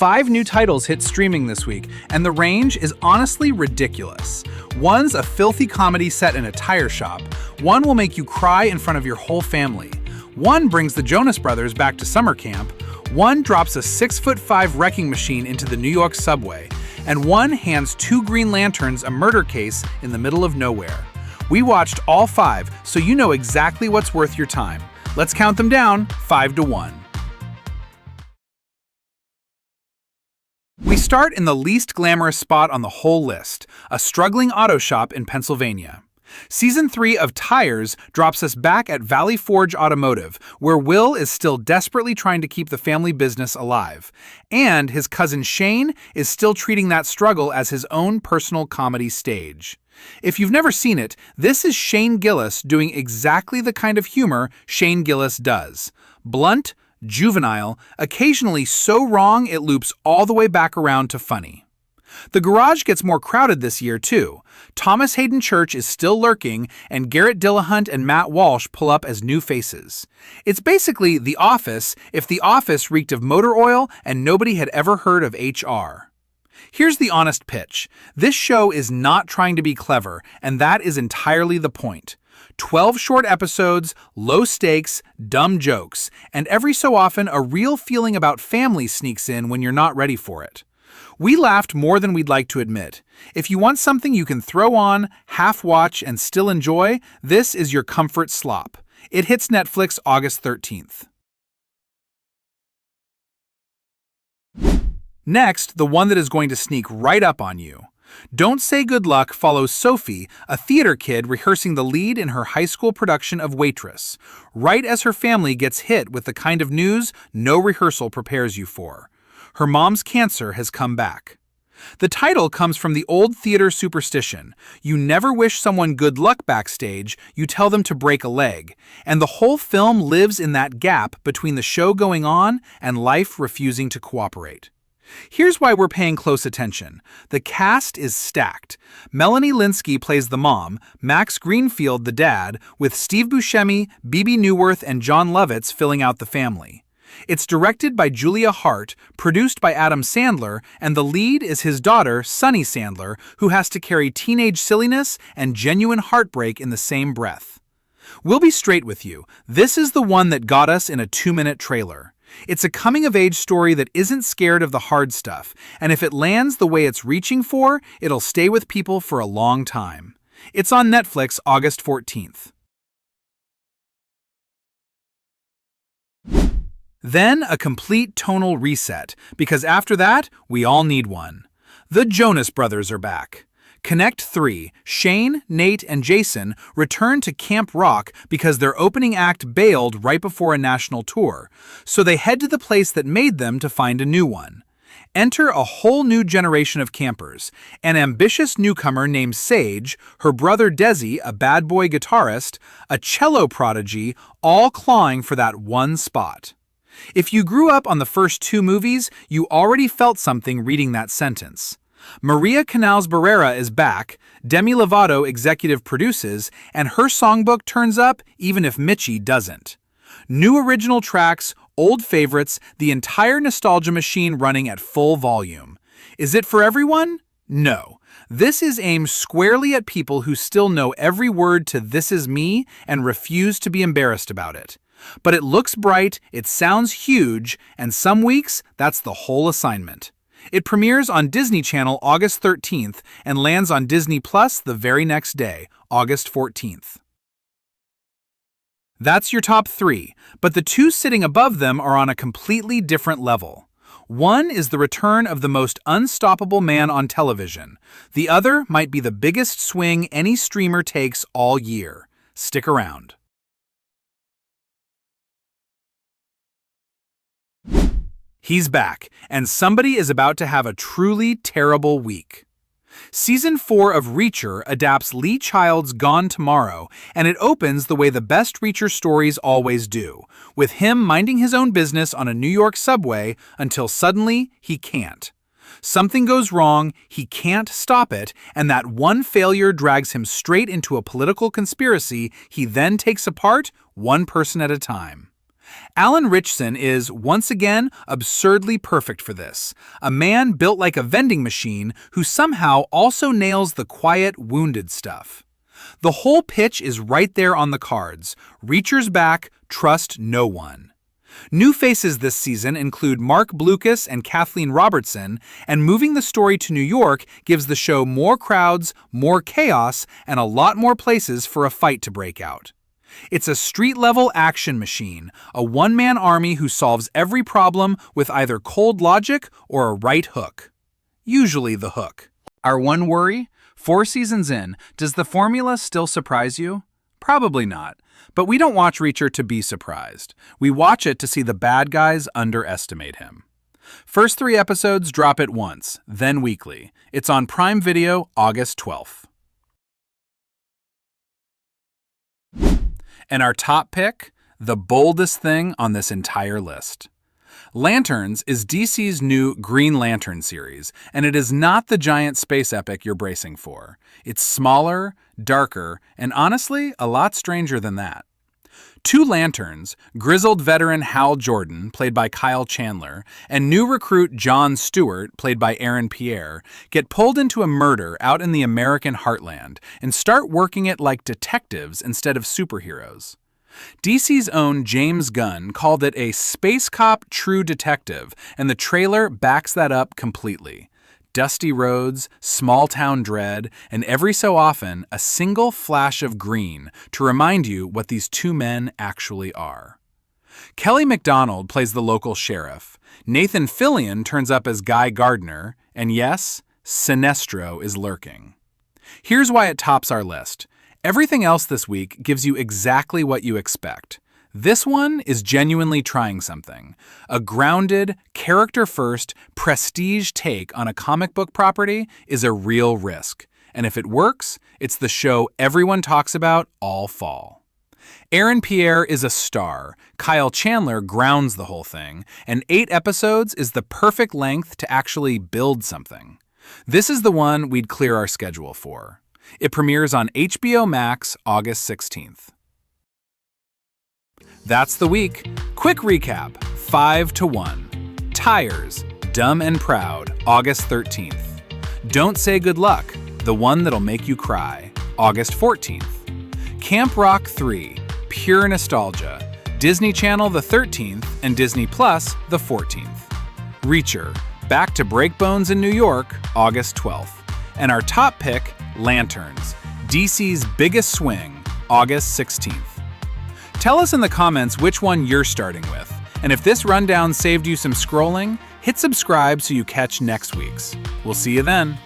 5 new titles hit streaming this week, and the range is honestly ridiculous. One's a filthy comedy set in a tire shop. One will make you cry in front of your whole family. One brings the Jonas Brothers back to summer camp. One drops a 6'5" wrecking machine into the New York subway. And one hands 2 Green Lanterns a murder case in the middle of nowhere. We watched all 5, so you know exactly what's worth your time. Let's count them down, 5 to 1. We start in the least glamorous spot on the whole list, a struggling auto shop in Pennsylvania. Season 3 of Tires drops us back at Valley Forge Automotive, where Will is still desperately trying to keep the family business alive. And his cousin Shane is still treating that struggle as his own personal comedy stage. If you've never seen it, this is Shane Gillis doing exactly the kind of humor Shane Gillis does. Blunt, juvenile, occasionally so wrong it loops all the way back around to funny. The garage gets more crowded this year, too. Thomas Hayden Church is still lurking, and Garrett Dillahunt and Matt Walsh pull up as new faces. It's basically The Office if The Office reeked of motor oil and nobody had ever heard of HR. Here's the honest pitch. This show is not trying to be clever, and that is entirely the point. 12 short episodes, low stakes, dumb jokes, and every so often a real feeling about family sneaks in when you're not ready for it. We laughed more than we'd like to admit. If you want something you can throw on, half-watch, and still enjoy, this is your comfort slop. It hits Netflix August 13th. Next, the one that is going to sneak right up on you. Don't Say Good Luck follows Sophie, a theater kid rehearsing the lead in her high school production of Waitress, right as her family gets hit with the kind of news no rehearsal prepares you for. Her mom's cancer has come back. The title comes from the old theater superstition. You never wish someone good luck backstage, you tell them to break a leg. And the whole film lives in that gap between the show going on and life refusing to cooperate. Here's why we're paying close attention. The cast is stacked. Melanie Lynskey plays the mom, Max Greenfield the dad, with Steve Buscemi, Bebe Neuwirth, and John Lovitz filling out the family. It's directed by Julia Hart, produced by Adam Sandler, and the lead is his daughter, Sunny Sandler, who has to carry teenage silliness and genuine heartbreak in the same breath. We'll be straight with you. This is the one that got us in a 2-minute trailer. It's a coming-of-age story that isn't scared of the hard stuff, and if it lands the way it's reaching for, it'll stay with people for a long time. It's on Netflix August 14th. Then a complete tonal reset, because after that, we all need one. The Jonas Brothers are back. Connect 3, Shane, Nate, and Jason return to Camp Rock because their opening act bailed right before a national tour, so they head to the place that made them to find a new one. Enter a whole new generation of campers, an ambitious newcomer named Sage, her brother Desi, a bad boy guitarist, a cello prodigy, all clawing for that one spot. If you grew up on the first 2 movies, you already felt something reading that sentence. Maria Canals Barrera is back, Demi Lovato executive produces, and her songbook turns up even if Mitchie doesn't. New original tracks, old favorites, the entire nostalgia machine running at full volume. Is it for everyone? No. This is aimed squarely at people who still know every word to This Is Me and refuse to be embarrassed about it. But it looks bright, it sounds huge, and some weeks, that's the whole assignment. It premieres on Disney Channel August 13th and lands on Disney Plus the very next day, August 14th. That's your top 3, but the 2 sitting above them are on a completely different level. One is the return of the most unstoppable man on television. The other might be the biggest swing any streamer takes all year. Stick around. He's back, and somebody is about to have a truly terrible week. Season 4 of Reacher adapts Lee Child's Gone Tomorrow, and it opens the way the best Reacher stories always do, with him minding his own business on a New York subway until suddenly he can't. Something goes wrong, he can't stop it, and that one failure drags him straight into a political conspiracy he then takes apart one person at a time. Alan Ritchson is, once again, absurdly perfect for this. A man built like a vending machine who somehow also nails the quiet, wounded stuff. The whole pitch is right there on the cards. Reacher's back, trust no one. New faces this season include Mark Blucas and Kathleen Robertson, and moving the story to New York gives the show more crowds, more chaos, and a lot more places for a fight to break out. It's a street-level action machine, a one-man army who solves every problem with either cold logic or a right hook. Usually the hook. Our one worry? 4 seasons in, does the formula still surprise you? Probably not. But we don't watch Reacher to be surprised. We watch it to see the bad guys underestimate him. First 3 episodes drop at once, then weekly. It's on Prime Video August 12th. And our top pick, the boldest thing on this entire list. Lanterns is DC's new Green Lantern series, and it is not the giant space epic you're bracing for. It's smaller, darker, and honestly, a lot stranger than that. 2 Lanterns, grizzled veteran Hal Jordan, played by Kyle Chandler, and new recruit John Stewart, played by Aaron Pierre, get pulled into a murder out in the American heartland and start working it like detectives instead of superheroes. DC's own James Gunn called it a space cop true detective, and the trailer backs that up completely. Dusty roads, small-town dread, and every so often, a single flash of green to remind you what these 2 men actually are. Kelly MacDonald plays the local sheriff. Nathan Fillion turns up as Guy Gardner, and yes, Sinestro is lurking. Here's why it tops our list. Everything else this week gives you exactly what you expect. This one is genuinely trying something. A grounded, character-first, prestige take on a comic book property is a real risk. And if it works, it's the show everyone talks about all fall. Aaron Pierre is a star, Kyle Chandler grounds the whole thing, and 8 episodes is the perfect length to actually build something. This is the one we'd clear our schedule for. It premieres on HBO Max August 16th. That's the week. Quick recap, 5-1. Tires, Dumb and Proud, August 13th. Don't Say Good Luck, the one that'll make you cry, August 14th. Camp Rock 3, Pure Nostalgia, Disney Channel the 13th and Disney Plus the 14th. Reacher, back to Breakbones in New York, August 12th. And our top pick, Lanterns, DC's biggest swing, August 16th. Tell us in the comments which one you're starting with, and if this rundown saved you some scrolling, hit subscribe so you catch next week's. We'll see you then.